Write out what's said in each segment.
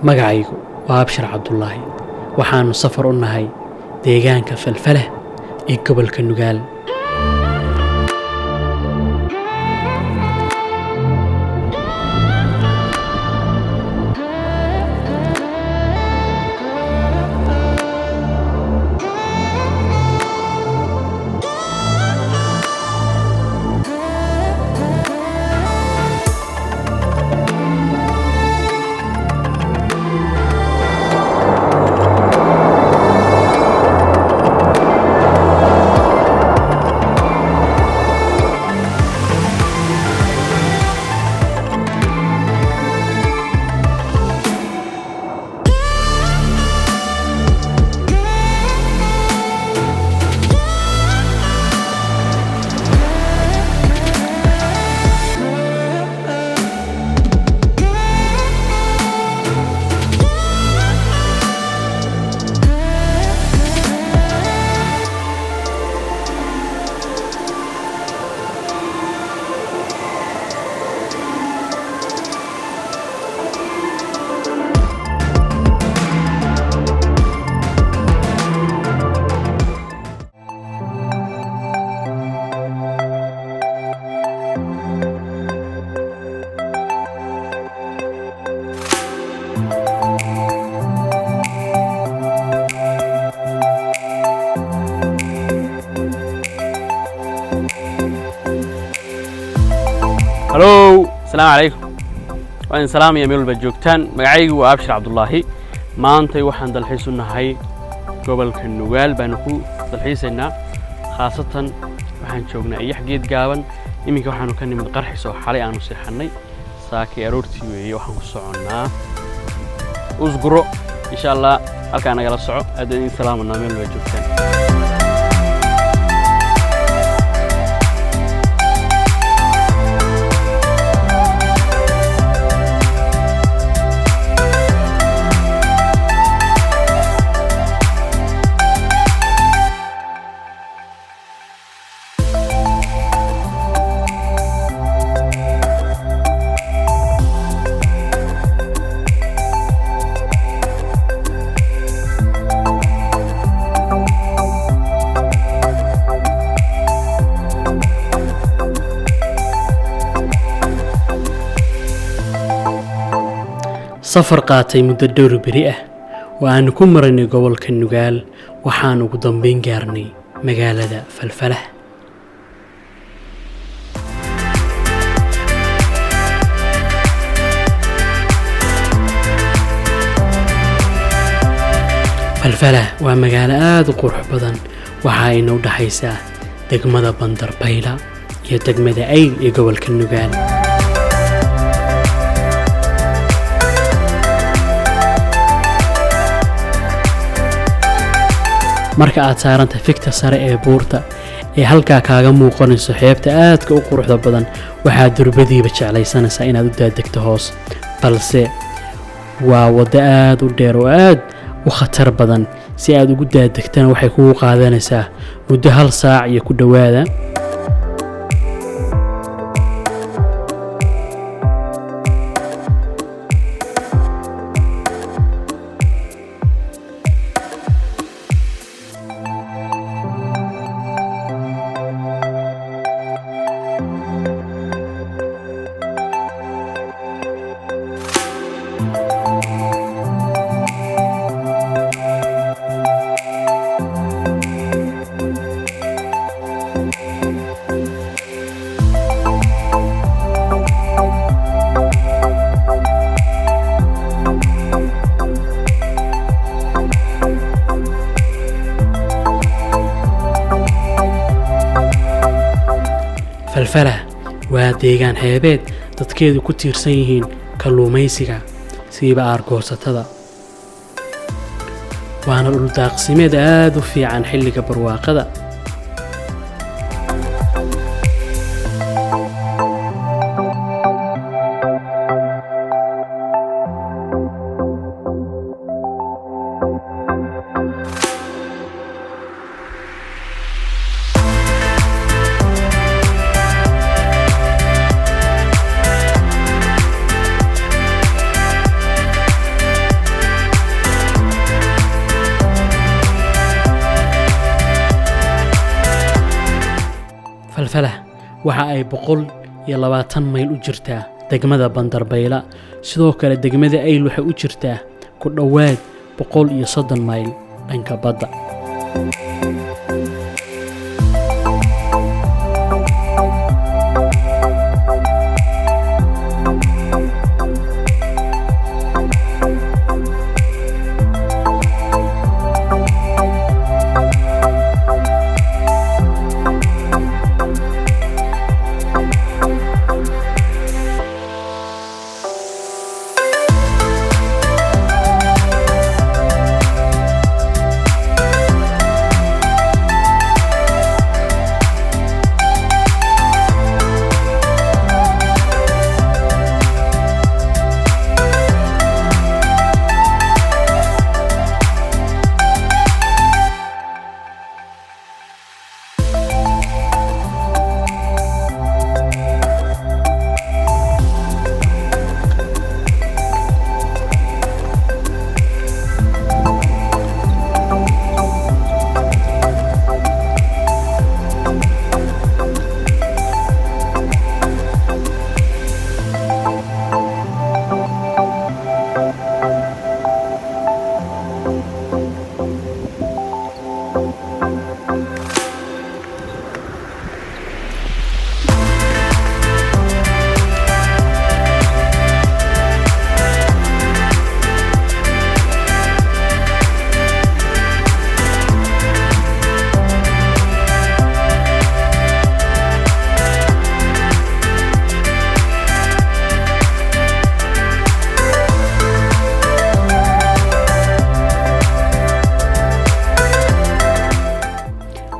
magacaygu waa Abshir Cabdullaahi waxaanu safar u nahay deegaanka Falfala ee gobolka Nugaal. Hello, السلام عليكم. وأنا سلام يا ميل بجوكتان. مقعي وأبشر عبد الله. ما أنت وحن دلحيس النهاي قبل كنوال بنكو دلحيسنا خاصة وحن شوفنا أي حاجات قابن يمكن وحن كان من قرح سو حالي أنا وسيحني ساكي أرورتي وحن صعنا أصبروا إن شاء الله هل كان على الصعود أدني سلام النامي بجوكتان. safar qaatay muddo dhowr beri ah waan ku marinay gobolka Nugaal waxaan ugu dambeyn gaarnay magaalada Falfala. Falfala waa magaalo aad u qurux badan waxa ay noo dhaxaysaa degmada Bandarbayla iyo degmada Ayl ee gobolka Nugaal. marka aad saaranta fikta sare ee buurta ee halka kaaga muuqanayso xeebta aadka u quruxda badan waxa durbadiiba jeclaysanaysaa inaad u daadegto hoos balse waa wada aad u dheer oo aad u khatar badan si aad ugu daadegtana waxay kugu qaadanaysaa muddo 1 saac iyo ku dhawaada. Falfala waa deegaan xeebeed dadkeedu ku tiirsan yihiin kalluumaysiga siiba aargoosatada waana dhul daaqsimeed aad u fiican xilliga barwaaqada. falfalah waxa ay 120 mayl u jirtaa degmada Bandarbayla sidoo kale degmada Ayl waxay u jirtaa ku dhawaad 130 mayl dhanka badda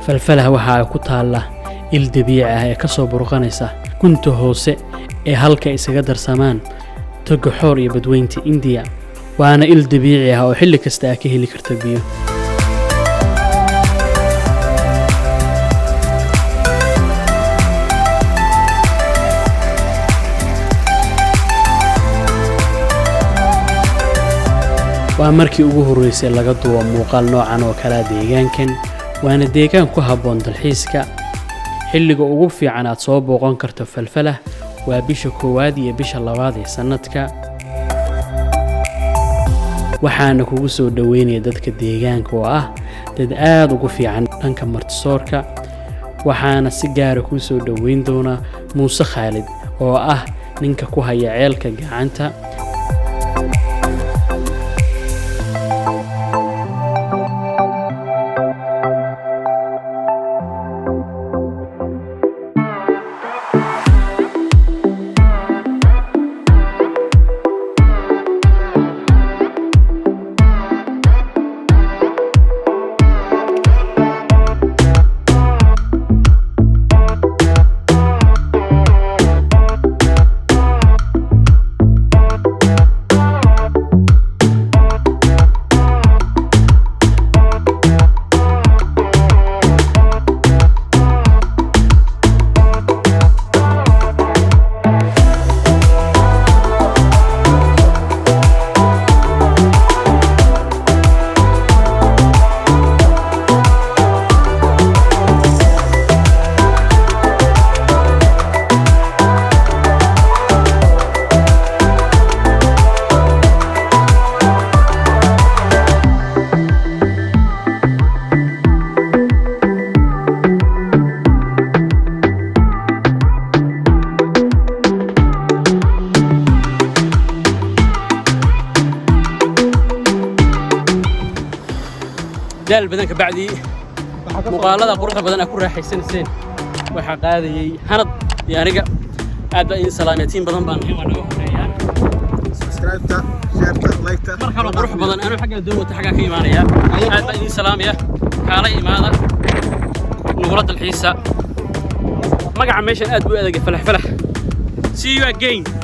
falfalah waxa ay ku taala il dabiici ah ee ka soo burqanaysa gunta hoose ee halka isaga darsamaan toga xoor iyo badweynta India waana il dabiici ah oo xilli kasta ka heli karta biyo waa markii ugu horeysay laga duubo muuqaal noocan oo kala deegaankan waana deegaan ku habboon dalxiiska xilliga ugu fiican aad soo booqan karto falfalah waa bisha 1 iyo bisha 2 ee sanadka waxaana kugu soo dhaweynaya dadka deegaanka oo ah dad aad ugu fiican dhanka martisoorka waxaana si gaar ah ku soo dhaweyn doona Muuse Khalid oo ah ninka ku haya ceelka gacanta دال بدن كبعدي مقالة قرطة بدن أكون راح يسنسين وحقادي هند يا رجع هذا إن سلامتين بدن بان سبسكرايب تا شير تا لايك تا مرحبا بروح بدن أنا حاجة دوم حاجة كيمانية هذا إن سلام يا حالي ماذا نقولت الحيسة ما قاعد ماشي أدب فلح see you again